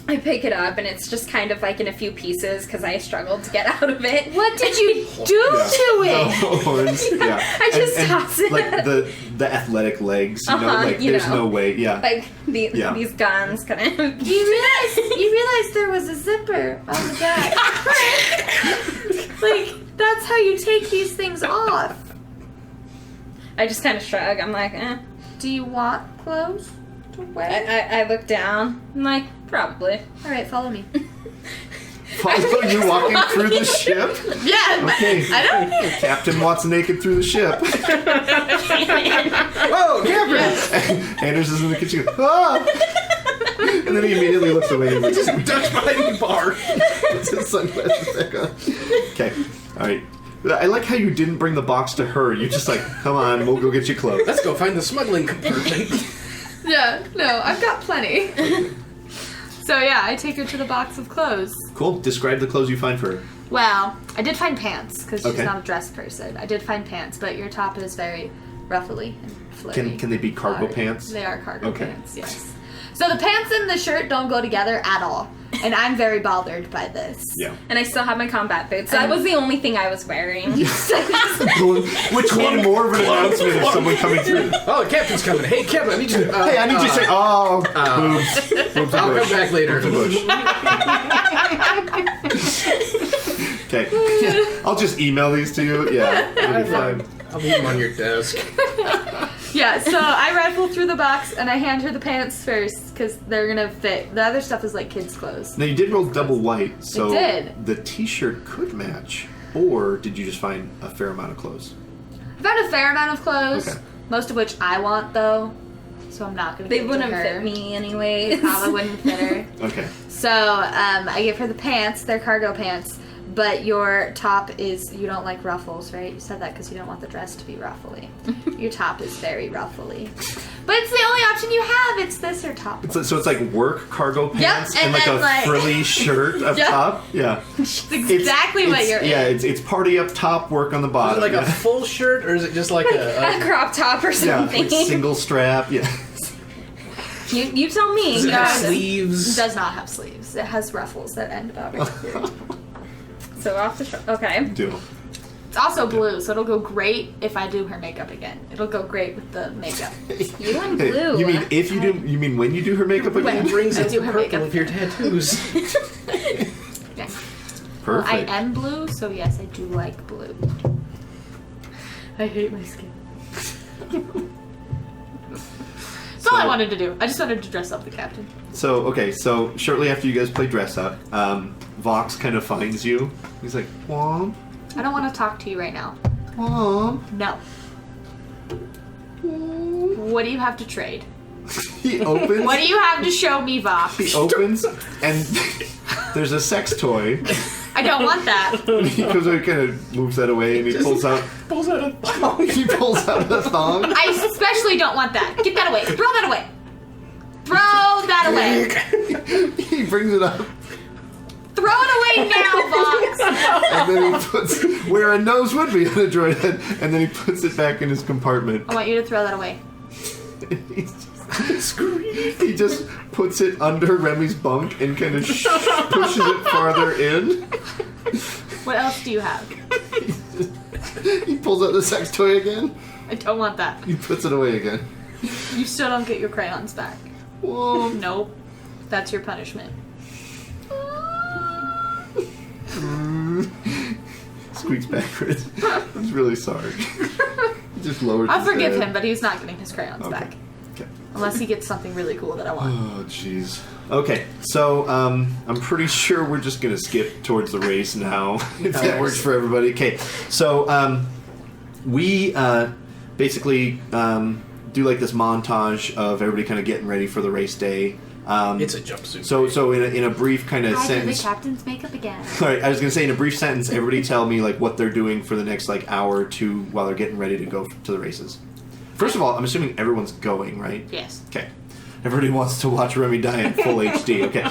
I pick it up and it's just kind of like in a few pieces because I struggled to get out of it. What did you do to it? No horns. Yeah. I just toss it. Like the athletic legs, you know, Uh-huh, like you there's know. no way. Yeah. Like Yeah. these guns kind of. You realized there was a zipper on the back. Like, that's how you take these things off. I just kind of shrug. I'm like, eh. Do you want clothes to wear? I look down. I'm like, probably. Alright, follow me. Follow you walking through the ship? Yeah. Okay. I don't. Captain walks naked through the ship. Whoa, Captain! Anders is in the kitchen. Ah! And then he immediately looks away and just Ducks behind the bar. puts his sunglasses back on. Okay, alright. I like how you didn't bring the box to her. You just like, come on, we'll go get you clothes. Let's go find the smuggling compartment. Yeah. No, I've got plenty. So yeah, I take her to the box of clothes. Cool. Describe the clothes you find for her. Well, I did find pants because Okay. she's not a dressed person. I did find pants, but your top is very ruffly and flirty. Can they be cargo pants? They are cargo Okay. pants. Yes. So the pants and the shirt don't go together at all, and I'm very bothered by this. Yeah. And I still have my combat boots. So that was the only thing I was wearing. Which made more of an announcement of someone coming through. Oh, the captain's coming. Hey, Captain, I need you to... Hey, I need you to say, oh, boobs. Boobs I'll and come back later. bush. Okay. I'll just email these to you. Yeah, it'll be fine. I'll leave them on your desk. Yeah, so I rifle through the box and I hand her the pants first because they're gonna fit. The other stuff is like kids' clothes. Now, you did roll double white, so did. the t-shirt could match. Or did you just find a fair amount of clothes? I found a fair amount of clothes, Okay. most of which I want though, so I'm not gonna. They give wouldn't to her. fit me anyways. Probably wouldn't fit her. Okay. So I give her the pants. They're cargo pants. But your top is, you don't like ruffles, right? You said that because you don't want the dress to be ruffly. Your top is very ruffly. But it's the only option you have. It's this or top. So it's like work cargo pants and and like then, a like- frilly shirt up Yep. top. Yeah. It's exactly what you're Yeah, in. it's party up top, work on the Is bottom. it like a yeah. full shirt, or is it just like A crop top or Yeah, something. like single strap. Yeah. You tell me. Does it have No, it sleeves? does not have sleeves. It has ruffles that end about right here. So off the okay. Deal. It's also blue, so it'll go great if I do her makeup again. It'll go great with the makeup. You and Hey, blue. you mean if you do? You mean when you do her makeup again? When. Brings I out do the her purple makeup. of your tattoos. Yeah. Perfect. Well, I am blue, so yes, I do like blue. I hate my skin. That's all I wanted to do. I just wanted to dress up the captain. So shortly after you guys play dress up, Vox kind of finds you. He's like, Womp, I don't want to talk to you right now. Womp. No. What do you have to trade? He opens. What do you have to show me, Vox? He opens, and there's a sex toy. I don't want that. He goes and kind of moves that away, and he pulls out. Pulls out a thong. He pulls out a thong. I especially don't want that. Get that away. Throw that away. Throw that away. He brings it up, Throw it away now, Vox. and then he puts where a nose would be on a droid head, and then he puts it back in his compartment. I want you to throw that away. He just puts it under Remy's bunk and kind of pushes it farther in. What else do you have? He pulls out the sex toy again. I don't want that. He puts it away again. You still don't get your crayons back. Whoa. Nope. That's your punishment. Squeaks backwards. He's really sorry. He just lowered I'll his forgive head. him, but he's not getting his crayons Okay. back. Okay. Unless he gets something really cool that I want. Oh, jeez. Okay, so I'm pretty sure we're just gonna skip towards the race now, if that works for everybody. Okay, so we basically do like this montage of everybody kind of getting ready for the race day. It's a jumpsuit. So in a brief kind of I do the sentence. captain's makeup again. All right, I was gonna say in a brief sentence, everybody tell me like what they're doing for the next like hour or two while they're getting ready to go to the races. First of all, I'm assuming everyone's going, right? Yes. Okay. Everybody wants to watch Remy die in full HD. Okay.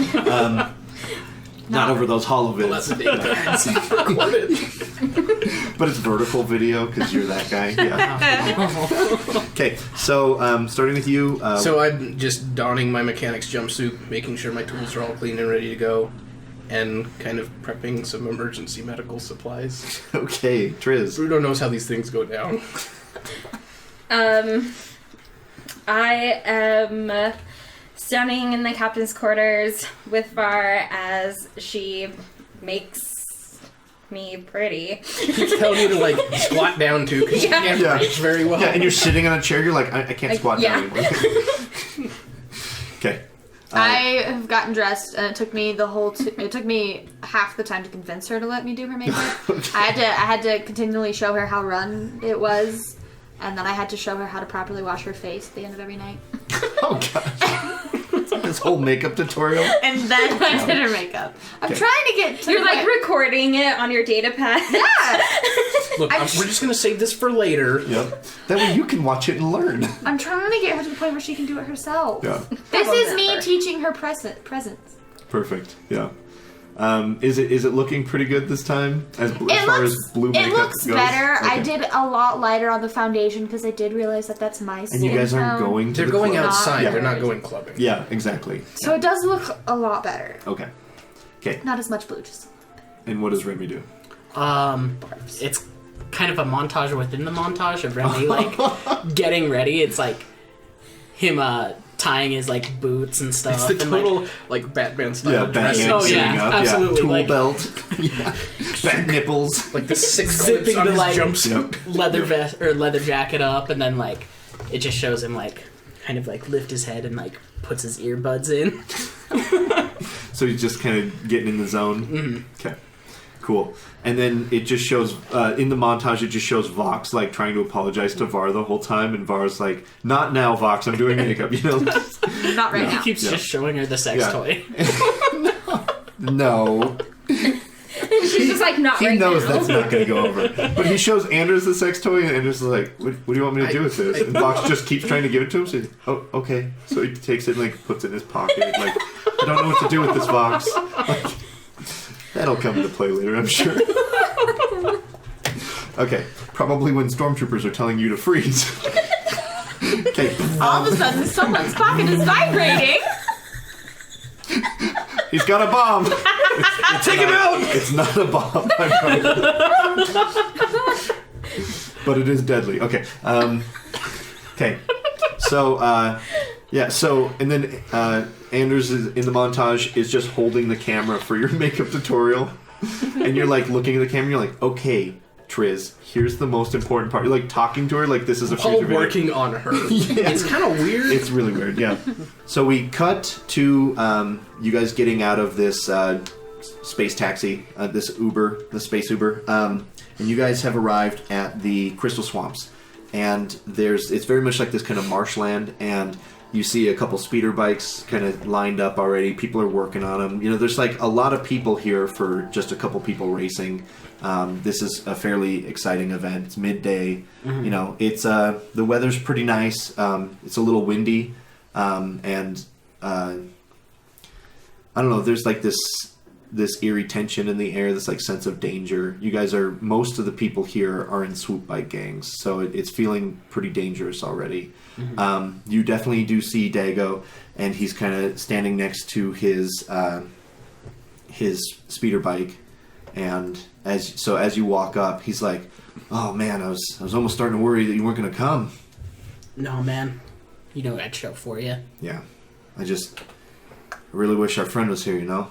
Not over those holovids. That's a data that's recorded. But it's vertical video because you're that guy. Yeah. Okay. So starting with you. So I'm just donning my mechanic's jumpsuit, making sure my tools are all clean and ready to go, and kind of prepping some emergency medical supplies. Okay, Triz. Bruto knows how these things go down. I am standing in the captain's quarters with Var as she makes me pretty. He's telling you to like squat down too because you can't Yeah. reach very well. Yeah, and you're sitting on a chair. You're like, I can't squat down yeah. anymore. Okay. I have gotten dressed, and it took me it took me half the time to convince her to let me do her makeup. Okay. I had to continually show her how run it was, and then I had to show her how to properly wash her face at the end of every night. Oh gosh. This whole makeup tutorial. And then I did her makeup. I'm trying to get to You're like recording it on your data pad. Yeah. Look, we're just gonna save this for later. Yep. That way you can watch it and learn. I'm trying to get her to the point where she can do it herself. Yeah. This is me Never. teaching her presence. Perfect. Yeah. Is it looking pretty good this time as far as blue makeup It looks goes? better. Okay. I did a lot lighter on the foundation because I did realize that that's my And you guys aren't going to They're the going club? outside. Yeah. They're not going clubbing. Yeah, exactly. So it does look a lot better. Okay. Okay. Not as much blue, just And what does Remy do? It's kind of a montage within the montage of Remy like getting ready. It's like him tying his like boots and stuff. It's the and, total like Batman style. Yeah, dress. Batman Oh, sitting yeah, up. absolutely, Yeah, tool like- belt. Yeah. Fat nipples. Like the six Zipping clips on the, his like- jumpsuit. leather vest or leather jacket up, and then like it just shows him like kind of like lift his head and like puts his earbuds in. So he's just kind of getting in the zone. Mhm. Okay. Cool. And then it just shows, in the montage, it just shows Vox, like, trying to apologize to Var the whole time, and Var's like, not now, Vox, I'm doing makeup, you know? not right He now. keeps Yeah. just showing her the sex Yeah. toy. No. She's just like, not He right knows now. that's not going to go over. But he shows Anders the sex toy, and Anders is like, what do you want me to do with this? And Vox just keeps trying to give it to him, so he's, oh, okay. So he takes it and, like, puts it in his pocket, like, I don't know what to do with this, Vox. Like, that'll come into play later, I'm sure. Okay, probably when stormtroopers are telling you to freeze. Okay. All of a sudden, someone's pocket is vibrating. He's got a bomb. Take him out! It's not a bomb. I promise. But it is deadly. Okay. Okay. So, yeah. So, and then Anders is, in the montage is just holding the camera for your makeup tutorial, and you're like looking at the camera. And you're like, okay, Triz, here's the most important part. You're like talking to her like this is a While future video. working on her. Yeah. It's kind of weird. It's really weird, yeah. So we cut to you guys getting out of this space taxi, this Uber, the space Uber, and you guys have arrived at the Crystal Swamps. And it's very much like this kind of marshland, and you see a couple speeder bikes kind of lined up already. People are working on them. You know, there's like a lot of people here for just a couple people racing. This is a fairly exciting event. It's midday. Mm-hmm. You know, it's the weather's pretty nice. It's a little windy, and I don't know. There's like this eerie tension in the air. This like sense of danger. You guys are most of the people here are in swoop bike gangs, so it's feeling pretty dangerous already. Mm-hmm. You definitely do see Dago, and he's kind of standing next to his speeder bike. And as you walk up, he's like, "Oh man, I was almost starting to worry that you weren't going to come." No, man. You know I'd show for you. Yeah, I really wish our friend was here. You know,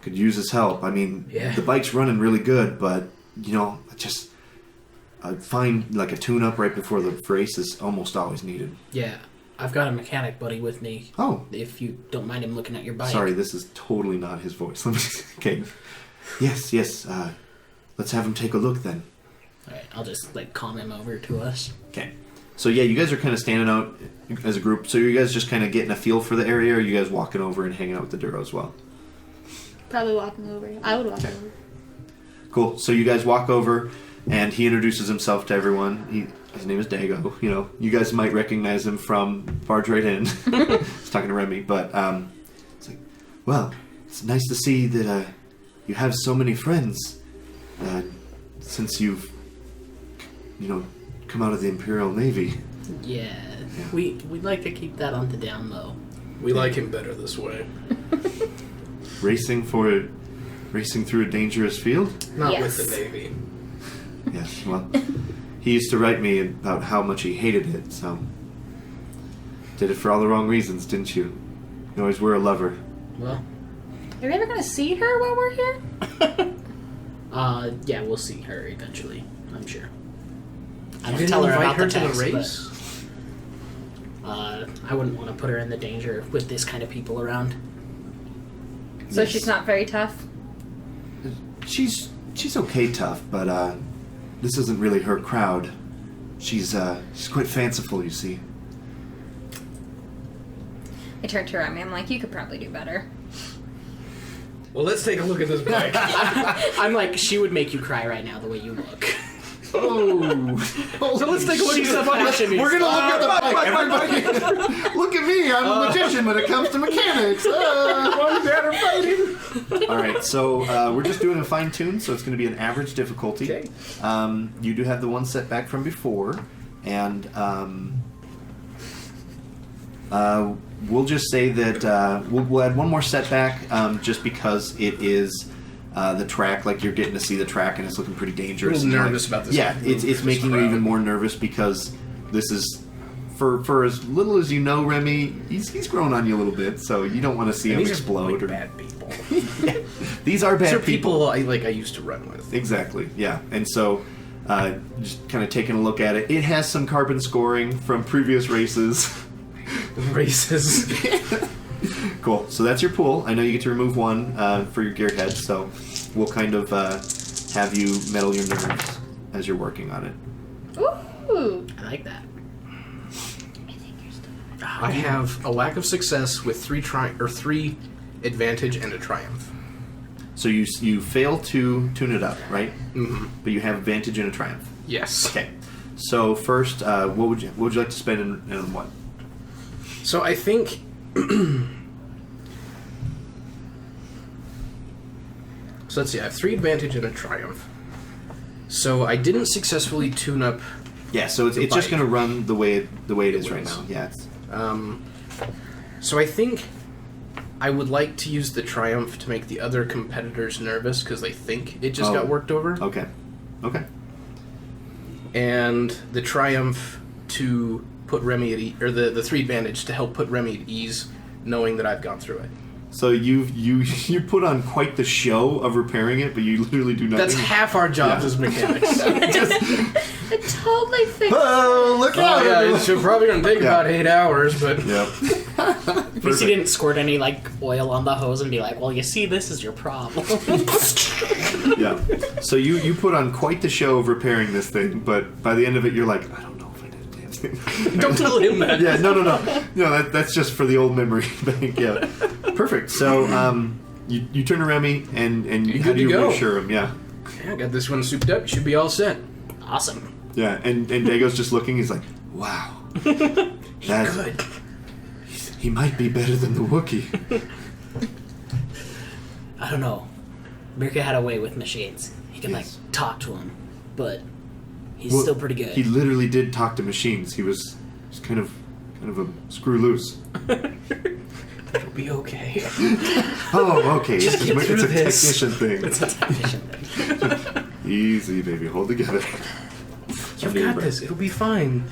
could use his help. I mean, Yeah. the bike's running really good, but you know, I find like a tune-up right before the race is almost always needed. Yeah, I've got a mechanic buddy with me. Oh, If you don't mind him looking at your bike. sorry, this is totally not his voice. Let me. Okay. Yes. Let's have him take a look then. Alright, I'll just like calm him over to us. Okay. So yeah, you guys are kind of standing out as a group. So you guys just kind of getting a feel for the area, or are you guys walking over and hanging out with the Duro as well? Probably walking over. I would walk over. Cool. So you guys walk over, and he introduces himself to everyone. His name is Dago. You know, you guys might recognize him from Barge Right In. He's talking to Remy, but it's like, well, it's nice to see that you have so many friends since you've, come out of the Imperial Navy. Yeah. We'd like to keep that on the down low. We like him better this way. Racing through a dangerous field? Not Yes. with the Navy. Yes, well, he used to write me about how much he hated it, so... Did it for all the wrong reasons, didn't you? You always were a lover. Well, Are we ever going to see her while we're here? yeah, we'll see her eventually, I'm sure. I You don't didn't tell her invite about her the to text, the race? I wouldn't want to put her in the danger with this kind of people around. So Yes. she's not very tough. She's okay tough, but this isn't really her crowd. She's quite fanciful, you see. I turn to Remy. I'm like, you could probably do better. Well, let's take a look at this bike. I'm like, she would make you cry right now the way you look. Oh, So let's take a look She's at a the bike. passion. we're gonna look at the bike. Everybody, look at me. I'm a magician when it comes to mechanics. All right, so we're just doing a fine tune, so it's going to be an average difficulty. Okay. You do have the one setback from before, and we'll just say that we'll add one more setback just because it is the track. Like you're getting to see the track, and it's looking pretty dangerous. A little and nervous about this. Yeah, it's this making you crowd. even more nervous because this is. For as little as you know, Remy, he's grown on you a little bit, so you don't want to see And him these explode. are or bad people. These are bad These are people I used to run with. Exactly, yeah. And so, just kind of taking a look at it, it has some carbon scoring from previous races. Races. Cool. So that's your pool. I know you get to remove one for your gearhead, so we'll kind of have you meddle your nerves as you're working on it. Ooh. I like that. I have a lack of success with three advantage and a triumph. So you fail to tune it up, right? Mm-hmm. But you have advantage and a triumph. Yes. Okay. So first, what would you like to spend in what? So I think. So let's see. I have 3 advantage and a triumph. So I didn't successfully tune up. Yeah. So it's The just bike. going to run the way it is right was. now. Yeah. It's, So I think I would like to use the triumph to make the other competitors nervous because they think it just Oh. got worked over, okay. Okay. and the triumph to put Remy at or the 3 advantage to help put Remy at ease, knowing that I've gone through it. So you put on quite the show of repairing it, but you literally do nothing. That's half our jobs Yeah. as mechanics. It totally fixed. Oh, look out! Yeah, it's probably going to take Yeah. about 8 hours, but Yep. At least you didn't squirt any like oil on the hose and be like, "Well, you see, this is your problem." Yeah. So you put on quite the show of repairing this thing, but by the end of it, you're like, I don't know if I did a damn thing. don't tell him that. Yeah. No. That's just for the old memory bank. Yeah. Perfect. So you turn to Remy and You're how good do you to go. reassure him? Yeah. Yeah, I got this one souped up. You should be all set. Awesome. Yeah. And Dago's just looking. He's like, wow. That's Good. He might be better than the Wookiee. I don't know. Mirka had a way with machines. He could Yes. like talk to them, but he's Well, still pretty good. He literally did talk to machines. He was kind of a screw loose. It'll be okay. Oh, okay. Just it's get a through this. technician thing. It's a technician thing. Easy, baby. Hold together. You've got this. It'll be fine.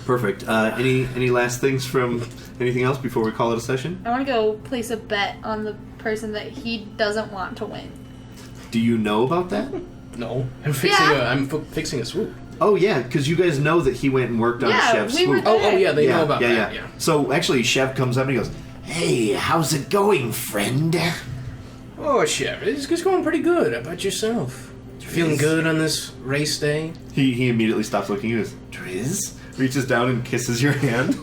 Perfect. Any last things from anything else before we call it a session? I want to go place a bet on the person that he doesn't want to win. Do you know about that? No, I'm fixing Yeah. fixing a swoop. Oh yeah, because you guys know that he went and worked on Yeah, Chef's we were swoop. there. Oh yeah, they yeah, know about yeah, that. yeah. So actually, Chef comes up and he goes, "Hey, how's it going, friend?" Oh, Chef, it's going pretty good. How about yourself? You feeling good on this race day? He immediately stops looking. He goes, "Triz," reaches down and kisses your hand.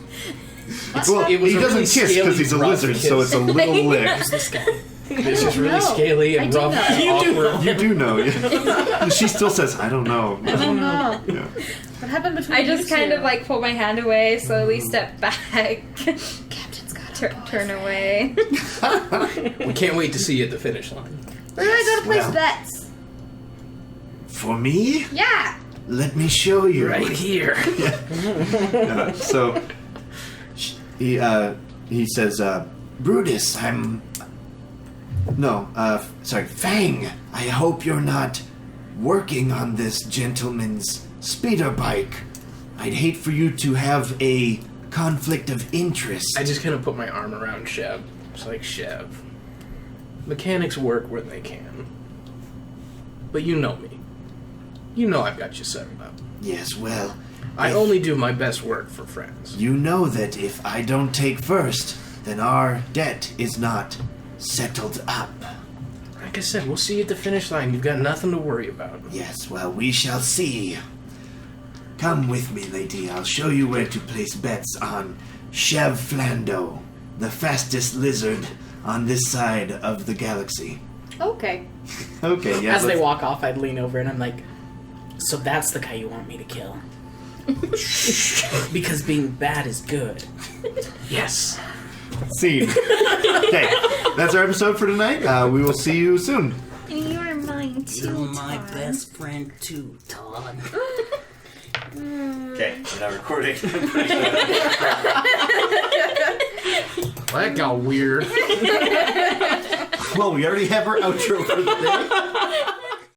Well, It was he a doesn't really kiss because scaly, he's a rough lizard, so kiss. it's a little lick. Who's this guy? It's just really know. scaly and I do rough know. and You do awkward. know. You do know. Yeah. She still says, "I don't know." I don't know. Yeah. What happened between I you just kind two? of like pull my hand away, slowly step back, Captain's got turn away. We can't wait to see you at the finish line. We're gonna go to place Well. bets. For me, Yeah. let me show you. Right here. So he says, "Brutus, sorry, Fang. I hope you're not working on this gentleman's speeder bike. I'd hate for you to have a conflict of interest." I just kind of put my arm around Sheb. It's like, Sheb, mechanics work where they can. But you know me. You know I've got you set up. Yes, well, I only do my best work for friends. You know that if I don't take first, then our debt is not settled up. Like I said, we'll see you at the finish line. You've got nothing to worry about. Yes, well, we shall see. Come with me, lady. I'll show you where to place bets on Chev Flando, the fastest lizard on this side of the galaxy. Okay. Okay, yeah. As they walk off, I'd lean over and I'm like, so that's the guy you want me to kill. Because being bad is good. Yes. Scene. Okay, that's our episode for tonight. We will see you soon. And you are mine too, You're my Todd. best friend too, Todd. Okay, we're not recording. That got weird. Well, we already have our outro for the day.